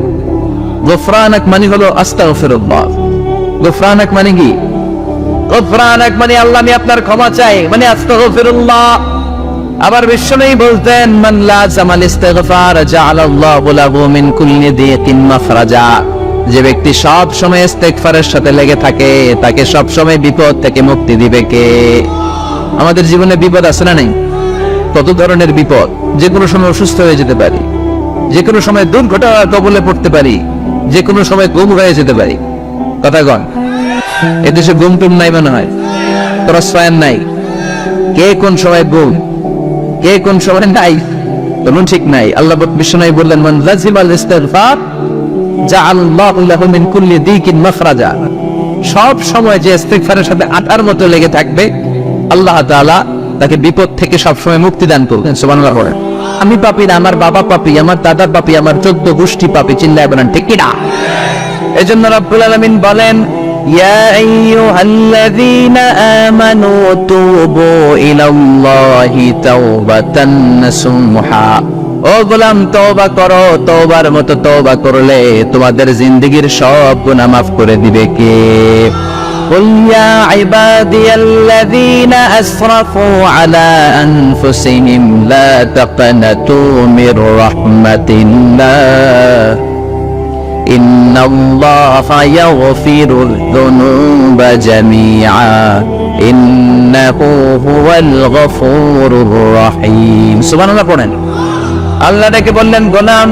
গফরানাক মানে হলো আস্তাগফিরুল্লাহ। গফরানাক মানে কি? গফরানাক মানে আল্লাহ আমি আপনার ক্ষমা চাই, মানে আস্তাগফিরুল্লাহ। আবার বিশ্বনবী বলতেন মান লাযামাল ইস্তিগফার জাআলাল্লাহু লাহু মিন কুল্লি দিকিন মাখরাজা। যে ব্যক্তি সব সময় ইস্তিগফারের সাথে লেগে থাকে তাকে সব সময় বিপদ থেকে মুক্তি দিবে কে? আমাদের জীবনে বিপদ আছে না নেই? কত ধরনের বিপদ। যে কোনো সময় অসুস্থ হয়ে যেতে পারি, যে কোনো সময় দুর্ঘটনার কবলে পড়তে পারি, যে কোনো সময় গুম হয়ে যেতে পারি। কথা কন, এদেশে গুম টুম নাই মনে হয়, ক্রসফায়ার নাই। কে কোন সময় গুম, কে কোন সময় নাই, কোনো ঠিক নাই। আল্লাহ বিশ্বনবী বললেন মান লাযিমাল ইস্তিগফার জাআলাল্লাহু লাহু মিন কুল্লি দিকিন মাখরাজা। সব সময় যে ইস্তিগফারের সাথে আঠার মতো লেগে থাকবে আল্লাহ তাআলা তাকে বিপদ থেকে সব সময় মুক্তি দান করবেন। সুবহানাল্লাহ। আমি পাপী না, আমার বাবা পাপী, আমার দাদা পাপী, আমার 14 গোষ্ঠী পাপী। চিল্লায় বলেন ঠিক কি না? এজন্য রব্বুল আলামিন বলেন ইয়া আইয়ুহাল্লাযীনা আমানু তুবু ইলাল্লাহি তাওবাতান নাসুহা। ও গোলাম তওবা করো, তওবার মতো তওবা করলে তোমাদের জিন্দেগীর সব গুনাহ মাফ করে দিবে কে? قل يا عبادي الذين أسرفوا على أنفسهم لا تقنطوا من رحمة الله إن الله يغفر الذنوب جميعا إنه هو الغفور الرحيم سبحان الله পড়েন। আল্লাহ ডেকে বললেন গোলাম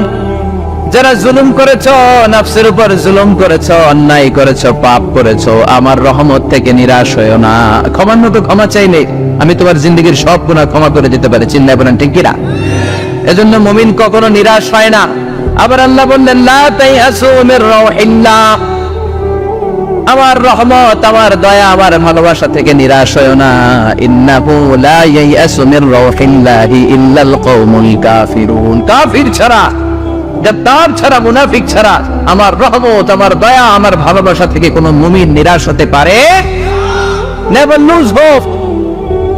যারা জুলুম করেছো, নফসের উপর জুলুম করেছো, অন্যায় করেছো, পাপ করেছো, আমার রহমত থেকে নিরাশ হয়ো না। ক্ষমার মতো ক্ষমা চাইলে আমি তোমার জিন্দেগীর সব গুনাহ ক্ষমা করে দিতে পারি। চিল্লায় বলেন ঠিক কি না? এজন্য মুমিন কখনো নিরাশ হয় না। আবার আল্লাহ বললেন লা তাইয়াসু মির রাউহিল্লাহ, আমার রহমত, আমার দয়া, আমার ভালোবাসা থেকে নিরাশ হয়ো না। ইন্নাহু লা ইয়াসু মির রাউহিল্লাহি ইল্লাল কওমুল কাফিরুন। কাফির ছাড়া, গাদ্দার ছাড়া, মুনাফিক ছাড়া আমার রহমত, আমার দয়া, আমার ভালোবাসা থেকে কোনো মুমিন নিরাশ হতে পারে? Never lose hope,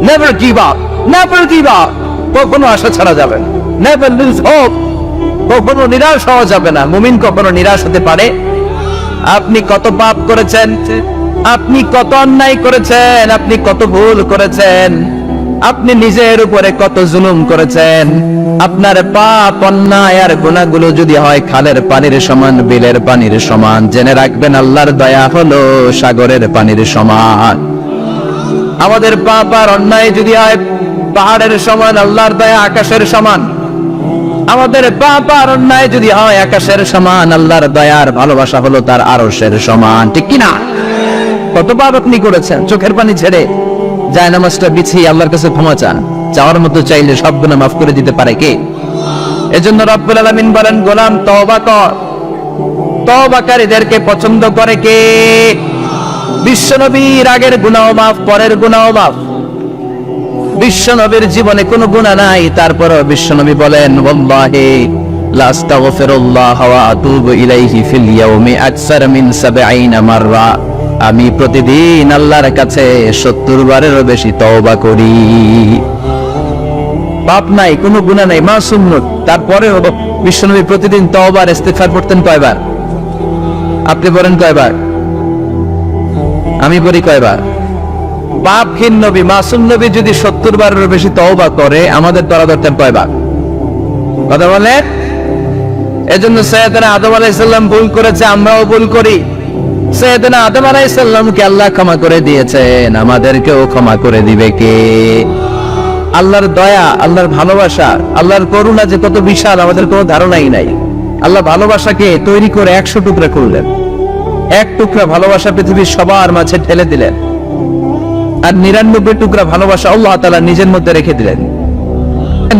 never give up, never give up. কখনো আশা ছাড়া যাবে না। নেভার লুজ হোপ, কখনো নিরাশ হওয়া যাবে না। মুমিন কখনো নিরাশ হতে পারে? আপনি কত পাপ করেছেন, আপনি কত অন্যায় করেছেন, আপনি কত ভুল করেছেন, আপনি নিজের উপরে কত জুলুম করেছেন। আপনার পাপ, অন্যায় আর গুনাহগুলো যদি হয় খালের পানির সমান, বিলের পানির সমান, জেনে রাখবেন আল্লাহর দয়া হলো সাগরের পানির সমান। আমাদের পাপ আর অন্যায় যদি হয় পাহাড়ের সমান, আল্লাহর দয়া আকাশের সমান। আমাদের পাপ আর অন্যায় যদি হয় আকাশের সমান, আল্লাহর দয়ার ভালোবাসা হলো তার আরশের সমান। ঠিক কি না? কত পাপ আপনি করেছেন, চোখের পানি ছেড়ে জায়নামাজটা বিছিয়ে আল্লাহর কাছে ক্ষমা চান। চাওয়ার মতো চাইলে সব গুনাহ মাফ করে দিতে পারে কে? এজন্য রব্বুল আলামিন বলেন গোলাম তওবা কর। তওবাকারীদেরকে পছন্দ করে কে? বিশ্বনবীর আগের গুনাহ মাফ, পরের গুনাহ মাফ। বিশ্বনবীর জীবনে কোনো গুনাহ নাই, তারপরেও বিশ্বনবী বলেন ওয়াল্লাহি লা আস্তাগফিরুল্লাহ ওয়া আতুবু ইলাইহি ফিল ইয়াউমি আকসার মিন 70 মাররা। আমি প্রতিদিন আল্লাহর কাছে 70 বারেরও বেশি তওবা করি। পাপ নাই, কোনো গুনাহ নাই, মাসুম। তারপরেও বিশ্বনবী প্রতিদিন তওবার ইস্তিগফার করতেন কয়বার? আপনি বলেন কয়বার? আমি বলি কয়বার? পাপহীন নবী, মাসুম নবী যদি 70 বারেরও বেশি তওবা করে, আমাদের তরা ধরতেন কয়বার? কথা বলে। এজন্য সাইয়েদনা আদম আলাইহিস সালাম ভুল করেছে, আমরাও ভুল করি। সাইয়েদনা আদম আলাইহিস সালামকে আল্লাহ ক্ষমা করে দিয়েছেন, আমাদেরকেও ক্ষমা করে দিবে কে? আল্লাহর দয়া, আল্লাহর ভালোবাসা, আল্লাহর করুণা যে কত বিশাল আমাদের কোনো ধারণাই নাই। আল্লাহ ভালোবাসাকে তৈরি করে 100 টুকরা করলেন। এক টুকরা ভালোবাসা পৃথিবীর সবার মাঝে ঠেলে দিলেন, আর 99 টুকরা ভালোবাসা আল্লাহ তাআলা নিজের মধ্যে রেখে দিলেন।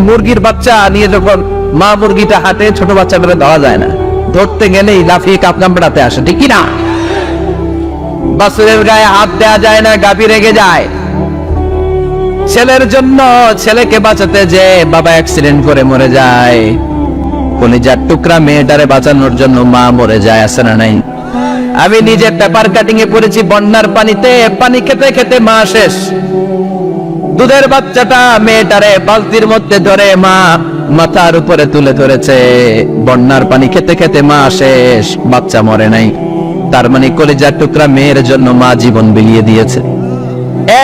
মুরগির বাচ্চা নিয়ে যখন মা মুরগিটা হাতে, ছোট বাচ্চা বের ধরা যায় না, ধরতে গেলেই লাফিয়ে কাপকামড়াতে আসে। ঠিক কি না? বাছুরের গায়ে হাত দেওয়া যায় না, গাভী রেগে যায়। ছেলের জন্য ছেলেকে বাঁচাতে যে বাবা অ্যাক্সিডেন্ট করে মরে যায়, কলিজার টুকরা মেয়েটারে বাঁচানোর জন্য মা মরে যায়, আছে না নাই? আমি নিজে পেপার কাটিং এ পড়েছি, বন্যার পানিতে পানি খেতে খেতে মা শেষ, দুধের বাচ্চাটা মেয়েটারে বালতির মধ্যে ধরে মা মাথার উপরে তুলে ধরেছে, বন্যার পানি খেতে খেতে মা শেষ, বাচ্চা মরে নাই। তার মানে কলিজার টুকরা মেয়ের জন্য মা জীবন বিলিয়ে দিয়েছে।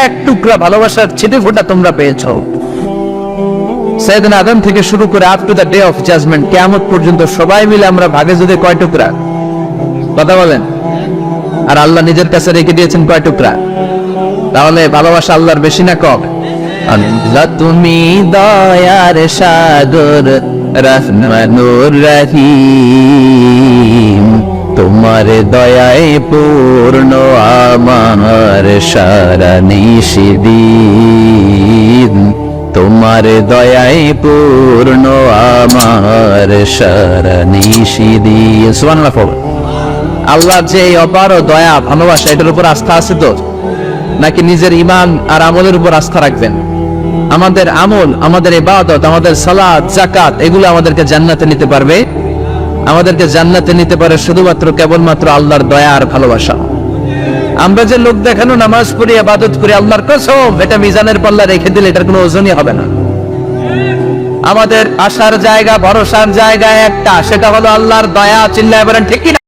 এক টুকরা ভালোবাসার ছিটে ফোঁটা তোমরা পেয়েছো। সাইয়েদনা আদম থেকে শুরু করে up to the day of judgement, কিয়ামত পর্যন্ত সবাই মিলে আমরা ভাগে যদি কয় টুকরা? কথা বলেন। আর আল্লাহ নিজের কাছে রেখে দিয়েছেন কয় টুকরা? তাহলে ভালোবাসা আল্লাহর বেশি না কম? আল্লাহ তুমি দয়ার সাগর, রহমানুর রহিম, তোমার দয়ায় পূর্ণ আমার সারা নিশিদিন, তোমার দয়ায় পূর্ণ আমার সারা নিশিদিন। সুবহানাল্লাহ। আল্লাহর যে অপার দয়া ভালোবাসা, এটার উপর আস্থা আছে তো? নাকি নিজের ঈমান আর আমলের উপর আস্থা রাখবেন? আমাদের আমল, আমাদের ইবাদত, আমাদের সালাত, যাকাত, এগুলো আমাদেরকে জান্নাতে নিতে পারবে? আমাদেরকে জান্নাতে নিতে পারে শুধুমাত্র কেবলমাত্র আল্লাহর দয়া আর ভালোবাসা। আমরা যে লোক দেখানো নামাজ পড়ি, ইবাদত করি, আল্লাহর কসম এটা মিজানের পাল্লা রেখে দিলে এটার কোনো ওজনই হবে না। আমাদের আশার জায়গা, ভরসার জায়গা একটা, সেটা হলো আল্লাহর দয়া। চিল্লায় বলেন ঠিক কি না?